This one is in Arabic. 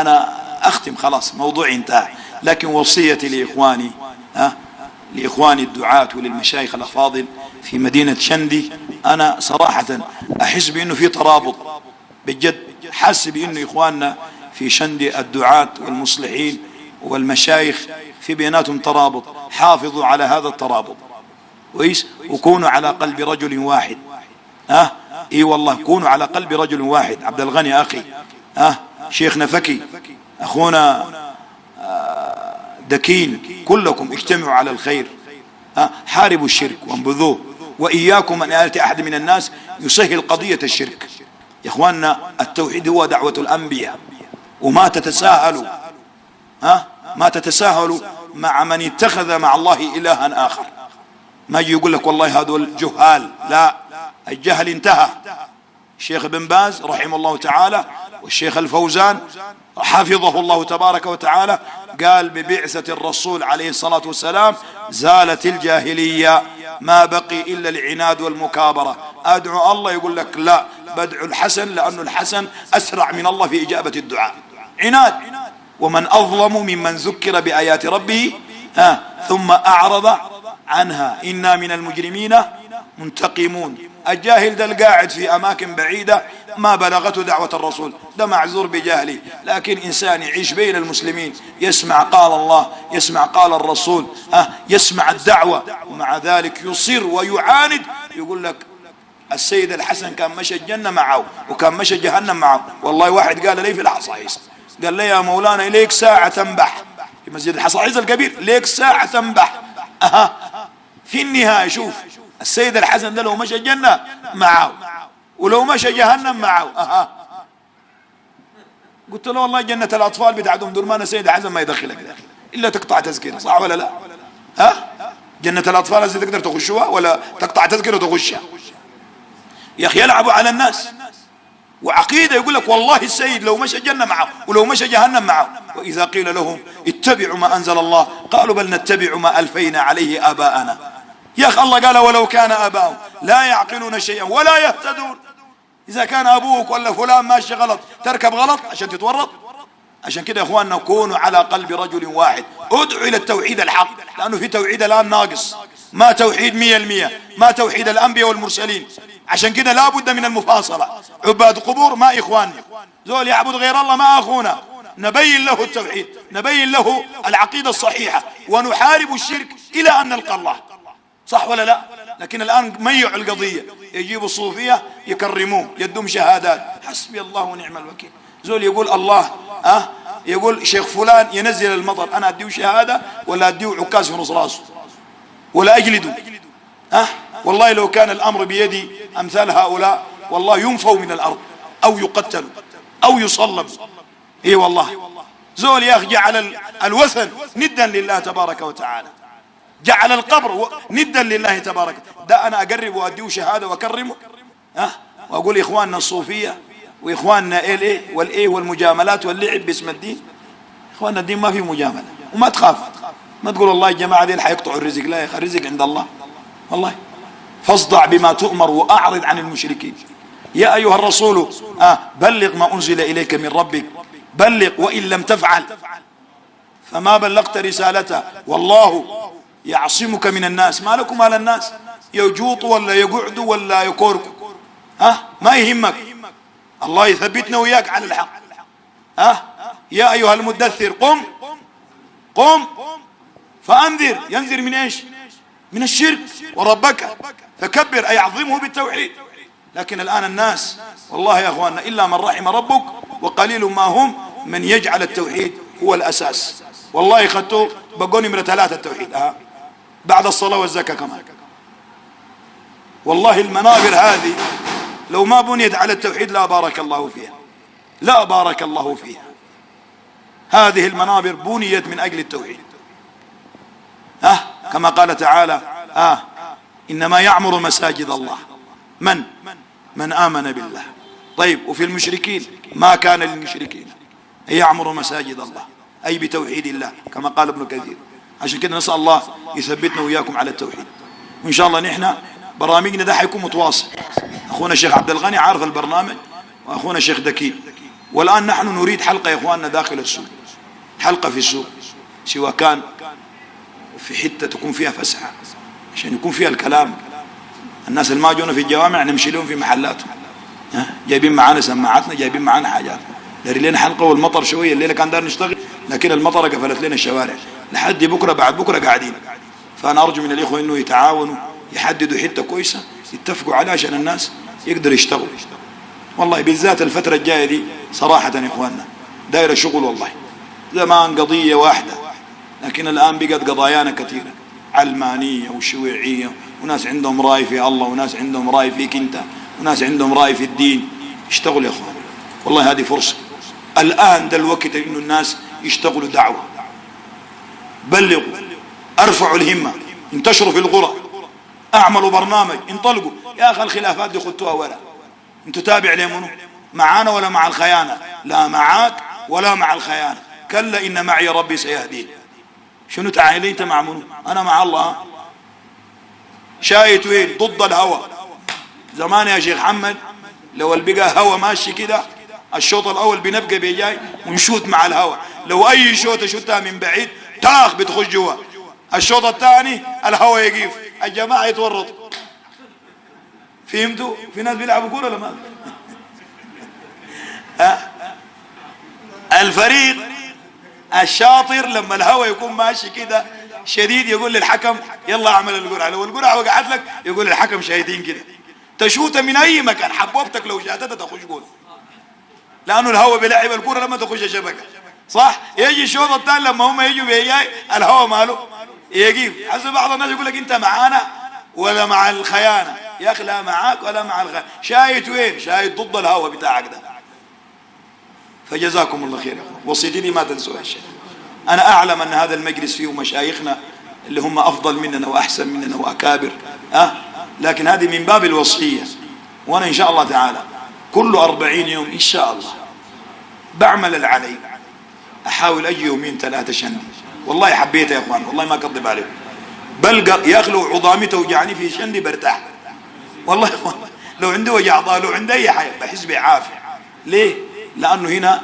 أنا أختم خلاص، موضوعي انتهى، لكن وصيتي لإخواني لإخواني الدعاة وللمشايخ الأفاضل في مدينة شندي، أنا صراحة أحس بأنه في ترابط بجد، حس بأنه إخواننا في شندي الدعاة والمصلحين والمشايخ في بيناتهم ترابط. حافظوا على هذا الترابط كويس، وكونوا على قلب رجل واحد. اي والله كونوا على قلب رجل واحد. عبد الغني أخي، شيخنا فكي، أخونا دكين، كلكم اجتمعوا على الخير. حاربوا الشرك وانبذوه، وإياكم أن يأتي أحد من الناس يسهل قضية الشرك. يا إخواننا التوحيد هو دعوة الأنبياء، وما تتساهلوا ما تتساهلوا مع من اتخذ مع الله إلها آخر. ما يجي يقول لك والله هذول جهال، لا، الجهل انتهى. الشيخ بن باز رحمه الله تعالى والشيخ الفوزان حفظه الله تبارك وتعالى قال ببعثة الرسول عليه الصلاة والسلام زالت الجاهلية، ما بقي إلا العناد والمكابرة. أدعو الله، يقول لك لا، بدعو الحسن لأن الحسن أسرع من الله في إجابة الدعاء. عناد. ومن أظلم ممن ذكر بآيات ربه ثم أعرض عنها إنا من المجرمين منتقمون. الجاهل ده القاعد في أماكن بعيدة ما بلغته دعوة الرسول، ده معذور بجهله. لكن إنسان يعيش بين المسلمين، يسمع قال الله، يسمع قال الرسول، يسمع الدعوة، ومع ذلك يصر ويعاند. يقول لك السيد الحسن كان مشى الجنة معه وكان مشى جهنم معه. والله واحد قال لي في الحصاحيص، قال لي يا مولانا إليك ساعة تنبح في مسجد الحصاحيص الكبير، ليك ساعة تنبح. في النهاية شوف السيد الحسن ده لو مشى الجنة معه ولو مشى جهنم معه. قلت له والله جنة الأطفال بتاعتهم درمان السيد الحسن ما يدخلك داخل إلا تقطع تذكرة، صح ولا لا؟ جنة الأطفال هذه تقدر تخشوها ولا تقطع تذكرة وتخشها؟ يا أخي يلعبوا على الناس. وعقيدة يقول لك والله السيد لو مشى الجنة معه ولو مشى جهنم معه. وإذا قيل لهم اتبعوا ما أنزل الله قالوا بل نتبع ما ألفينا عليه آباءنا. يا أخي الله قال ولو كان آباؤهم لا يعقلون شيئا ولا يهتدون. إذا كان أبوك ولا فلان ماشي غلط تركب غلط عشان تتورط؟ عشان كده يا أخواننا كونوا على قلب رجل واحد، ادعوا إلى التوحيد الحق، لأنه في توحيد الآن ناقص، ما توحيد 100%، ما توحيد الأنبياء والمرسلين. عشان كده لا بد من المفاصلة. عباد قبور ما إخواننا، ذول يعبد غير الله ما أخونا. نبين له التوحيد، نبين له العقيدة الصحيحة، ونحارب الشرك إلى أن نلقى الله، صح ولا لا؟ لكن الآن ميعوا القضية، يجيبوا الصوفية يكرموه، يدوم شهادات، حسبي الله ونعم الوكيل. زول يقول الله يقول شيخ فلان ينزل المطر، أنا أديه شهادة ولا أديه عكاز في نص راسه ولا أجلده؟ والله لو كان الأمر بيدي أمثال هؤلاء والله ينفوا من الأرض أو يقتلوا أو يصلبوا. إيه والله زول يا أخي جعل الوثن ندا لله تبارك وتعالى، جعل القبر ندا لله تبارك. ده أنا أقرب وأديه شهادة وأكرمه وأقول إخواننا الصوفية وإخواننا إيه والإيه والمجاملات واللعب باسم الدين. إخواننا الدين ما فيه مجاملة، وما تخاف، ما تقول والله الجماعة دي حيقطعوا الرزق، لا يا أخي الرزق عند الله والله. فاصدع بما تؤمر وأعرض عن المشركين. يا أيها الرسول بلغ ما أنزل إليك من ربك، بلغ وإن لم تفعل فما بلغت رسالته والله يعصمك من الناس. ما لكم على الناس يجوط ولا يقعد ولا يكورك، ما يهمك، الله يثبتنا وياك على الحق. يا أيها المدثر قم فأنذر. ينذر من إيش؟ من الشرك. وربك فكبر، أي عظمه بالتوحيد. لكن الآن الناس والله يا أخواننا إلا من رحم ربك وقليل ما هم من يجعل التوحيد هو الأساس. والله خدتوا بقوني من 3 التوحيد بعد الصلاة والزكاة كمان. والله المنابر هذه لو ما بنيت على التوحيد لا بارك الله فيها، لا بارك الله فيها. هذه المنابر بنيت من أجل التوحيد. كما قال تعالى إنما يعمر مساجد الله من آمن بالله. طيب وفي المشركين ما كان للمشركين أن يعمروا مساجد الله، أي بتوحيد الله كما قال ابن كثير. عشان كده نسأل الله يثبتنا وإياكم على التوحيد. وإن شاء الله نحن برامجنا ده حيكون متواصل. أخونا الشيخ عبد الغني عارف البرنامج، وأخونا الشيخ دكين والآن نحن نريد حلقة يا إخواننا داخل السوق، حلقة في السوق، سواء كان في حتة تكون فيها فسحة عشان يكون فيها الكلام. الناس اللي ما جونا في الجوامع نمشي لهم في محلاتهم، جايبين معانا سماعاتنا، جايبين معانا حاجات، داري لنا حلقة. والمطر شوية الليلة كان دار نشتغل، لكن المطر قفلت لنا الشوارع لحد بكرة بعد بكرة قاعدين. فأنا أرجو من الإخوة إنه يتعاونوا، يحددوا حتة كويسة يتفقوا عليها عشان الناس يقدروا يشتغلوا. والله بالذات الفترة الجاية دي صراحة يا إخواننا دايرة شغل. والله زمان قضية واحدة، لكن الآن بقت قضايانا كثيرة، علمانية وشيوعية، وناس عندهم رأي في الله، وناس عندهم رأي فيك أنت، وناس عندهم رأي في الدين. اشتغلوا يا إخوان، والله هذه فرصة. الآن ده الوقت إنه الناس يشتغلوا دعوة، بلغوا، ارفعوا الهمة، انتشروا في القرى، اعملوا برنامج، انطلقوا. يا أخي الخلافات دي خدتوها ورا، انتوا تابع لمنو؟ معانا ولا مع الخيانة؟ لا معاك ولا مع الخيانة، كلا إن معي ربي سيهدين. شنو تعالي انت مع منو؟ انا مع الله. شايت وين؟ ضد الهوى. زمان يا شيخ محمد لو البقى هوى ماشي كده، الشوط الاول بنبقى بيجاي ونشوت مع الهوى، لو اي شوطه شوتها من بعيد تاخ بتخش جوا. الشوط الثاني الهوى يقيف، الجماعه يتورطوا. فهمتوا؟ في ناس بيلعبوا كوره ولا ما؟ الفريق الشاطر لما الهوى يكون ماشي كده شديد يقول للحكم يلا اعمل القرعه، لو القرعه وقعت لك يقول للحكم شايدين كده، تشوتها من اي مكان، حبوبتك لو شاتتها تخش جول، لانه الهوى بيلعب الكوره لما تخش الشبكه، صح؟ يجي الشوط الثاني لما هم يجوا بيجاي الهوى ماله يجيب. حسب بعض الناس يقول لك انت معانا ولا مع الخيانه؟ يا اخي لا معاك ولا مع الخيانه. شايت وين؟ شايت ضد الهوى بتاعك ده. فجزاكم الله خير يا اخوان، وصيتي دي ما تنسوها الشيء. انا اعلم ان هذا المجلس فيه مشايخنا اللي هم افضل مننا واحسن مننا واكابر، لكن هذه من باب الوصية. وانا ان شاء الله تعالى كل 40 يوم ان شاء الله بعمل العلي، احاول اجي يومين 3 شندي. والله حبيته يا اخوان، والله ما اكذب عليكم، بلقى يا اخي لو عظامي توجعني في شندي برتاح والله يا اخوان. لو عندي وجع ضال، لو عندي اي حاجه بحس بعافيه. ليه؟ لانه هنا